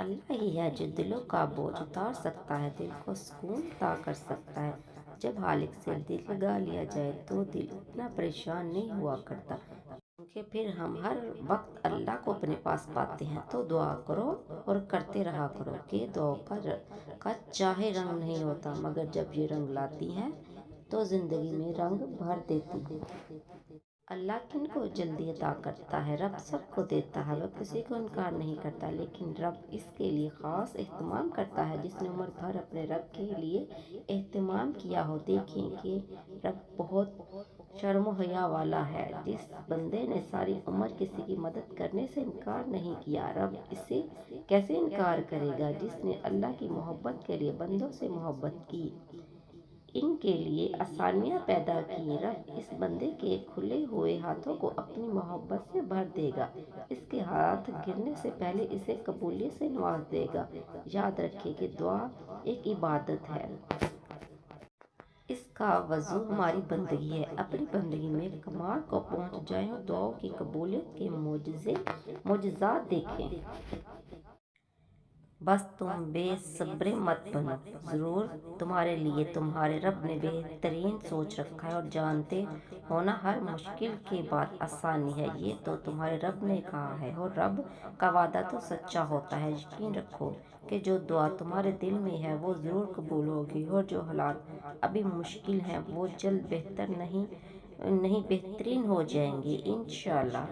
اللہ ہی ہے جو دلوں کا بوجھ اتار سکتا ہے، دل کو سکون عطا کر سکتا ہے۔ جب حالق سے دل لگا لیا جائے تو دل اتنا پریشان نہیں ہوا کرتا، کیونکہ پھر ہم ہر وقت اللہ کو اپنے پاس پاتے ہیں۔ تو دعا کرو اور کرتے رہا کرو کہ دعا کا چاہے رنگ نہیں ہوتا، مگر جب یہ رنگ لاتی ہے تو زندگی میں رنگ بھر دیتی ہے۔ اللہ کن کو جلدی عطا کرتا ہے، رب سب کو دیتا ہے، وہ کسی کو انکار نہیں کرتا، لیکن رب اس کے لیے خاص اہتمام کرتا ہے جس نے عمر بھر اپنے رب کے لیے اہتمام کیا ہو۔ دیکھیں کہ رب بہت شرم و حیا والا ہے۔ جس بندے نے ساری عمر کسی کی مدد کرنے سے انکار نہیں کیا، رب اسے کیسے انکار کرے گا؟ جس نے اللہ کی محبت کے لیے بندوں سے محبت کی، ان کے لیے آسانیاں پیدا کی، رب اس بندے کے کھلے ہوئے ہاتھوں کو اپنی محبت سے بھر دے گا، اس کے ہاتھ گرنے سے پہلے اسے قبولیت سے نواز دے گا۔ یاد رکھیں کہ دعا ایک عبادت ہے۔ اس کا وضو ہماری بندگی ہے۔ اپنی بندگی میں کمال کو پہنچ جائیں اور دعاؤں کی قبولیت کے معجزات دیکھیں۔ بس تم بے صبر مت بنو، ضرور تمہارے لیے تمہارے رب نے بہترین سوچ رکھا ہے، اور جانتے ہو نا، ہر مشکل کے بعد آسانی ہے، یہ تو تمہارے رب نے کہا ہے، اور رب کا وعدہ تو سچا ہوتا ہے۔ یقین رکھو کہ جو دعا تمہارے دل میں ہے وہ ضرور قبول ہوگی، اور جو حالات ابھی مشکل ہیں وہ جلد بہترین ہو جائیں گے انشاءاللہ۔